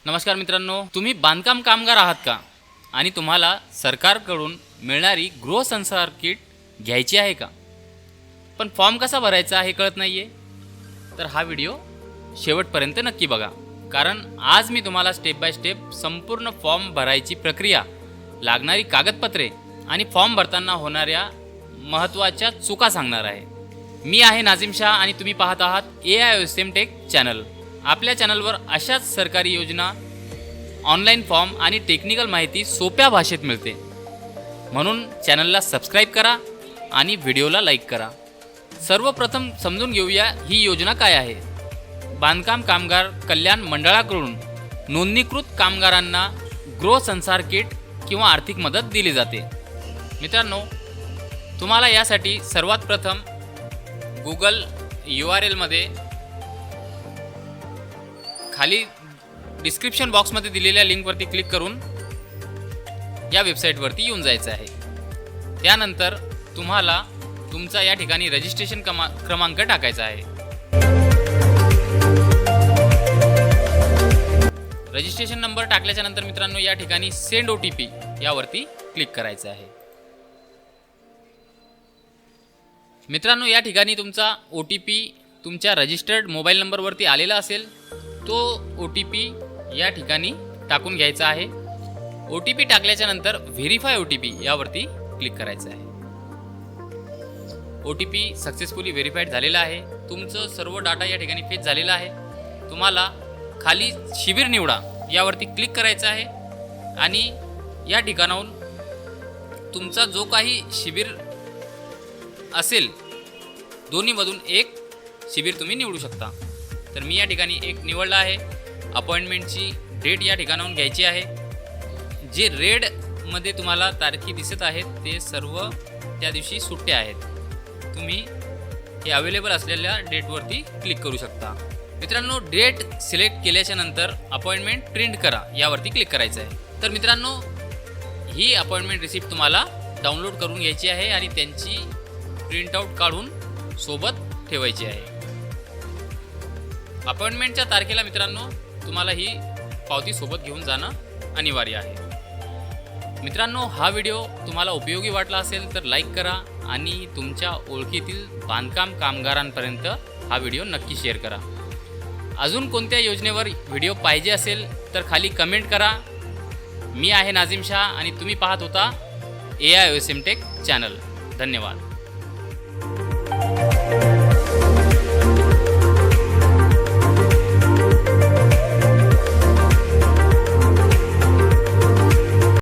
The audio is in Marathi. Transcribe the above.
नमस्कार मित्रांनो, तुम्ही बांधकाम कामगार आहात का आणि तुम्हाला सरकारकडून मिळणारी गृहसंसार किट घ्यायची आहे का, पण फॉर्म कसा भरायचा हे कळत नाहीये, तर हा व्हिडिओ शेवटपर्यंत नक्की बघा. कारण आज मी तुम्हाला स्टेप बाय स्टेप संपूर्ण फॉर्म भरायची प्रक्रिया, लागणारी कागदपत्रे आणि फॉर्म भरताना होणाऱ्या महत्त्वाच्या चुका सांगणार आहे. मी आहे नाझिम शाह आणि तुम्ही पाहत आहात AIOSM टेक चॅनल. आपल्या चॅनलवर अशाच सरकारी योजना, ऑनलाईन फॉर्म आणि टेक्निकल माहिती सोप्या भाषेत मिळते. म्हणून चॅनलला सबस्क्राईब करा आणि व्हिडिओला लाईक करा. सर्वप्रथम समजून घेऊया ही योजना काय आहे. बांधकाम कामगार कल्याण मंडळाकडून नोंदणीकृत कामगारांना गृहसंसार किट किंवा आर्थिक मदत दिली जाते. मित्रांनो, तुम्हाला यासाठी सर्वात प्रथम Google URL मध्ये खाली डिस्क्रिप्शन बॉक्समध्ये दिलेल्या लिंकवरती क्लिक करून या वेबसाईटवरती येऊन जायचं आहे. त्यानंतर तुम्हाला तुमचा या ठिकाणी रजिस्ट्रेशन क्रमांक टाकायचा आहे. रजिस्ट्रेशन नंबर टाकल्याच्या नंतर मित्रांनो या ठिकाणी सेंड OTP यावरती क्लिक करायचं आहे. मित्रांनो, या ठिकाणी तुमचा OTP तुमच्या रजिस्टर्ड मोबाईल नंबरवरती आलेला असेल. तो OTP या ठिकाणी टाकून घ्यायचा आहे. OTP टाकल्याच्या नंतर व्हेरीफाय OTP यावरती क्लिक करायचं आहे. OTP सक्सेसफुली व्हेरीफाईड झालेला आहे. तुमचं सर्व डाटा या ठिकाणी फेच झालेला आहे. तुम्हाला खाली शिबिर निवडा यावरती क्लिक करायचं आहे आणि या ठिकाणाहून तुमचा जो काही शिबिर असेल दोन्हीमधून एक शिबिर तुम्ही निवडू शकता. तर मी या ठिकाणी एक निवडला आहे. अपॉइंटमेंटची डेट या ठिकाणाहून घ्यायची आहे. जे रेडमध्ये तुम्हाला तारखी दिसत आहेत ते सर्व त्या दिवशी सुट्ट्या आहेत. तुम्ही हे अवेलेबल असलेल्या डेटवरती क्लिक करू शकता. मित्रांनो, डेट सिलेक्ट केल्याच्या नंतर अपॉइंटमेंट प्रिंट करा यावरती क्लिक करायचं आहे. तर मित्रांनो, ही अपॉइंटमेंट रिसिप्ट तुम्हाला डाउनलोड करून घ्यायची आहे आणि त्यांची प्रिंटआउट काढून सोबत ठेवायची आहे. अपॉइंटमेंटच्या तारखेला मित्रांनो तुम्हाला ही पावती सोबत घेऊन जाणं अनिवार्य आहे. मित्रांनो, हा व्हिडिओ तुम्हाला उपयोगी वाटला असेल तर लाईक करा आणि तुमच्या ओळखीतील बांधकाम कामगारांपर्यंत हा व्हिडिओ नक्की शेअर करा. अजून कोणत्या योजनेवर व्हिडिओ पाहिजे असेल तर खाली कमेंट करा. मी आहे नाझिम शाह आणि तुम्ही पाहत होता AIOSM टेक चॅनल. धन्यवाद.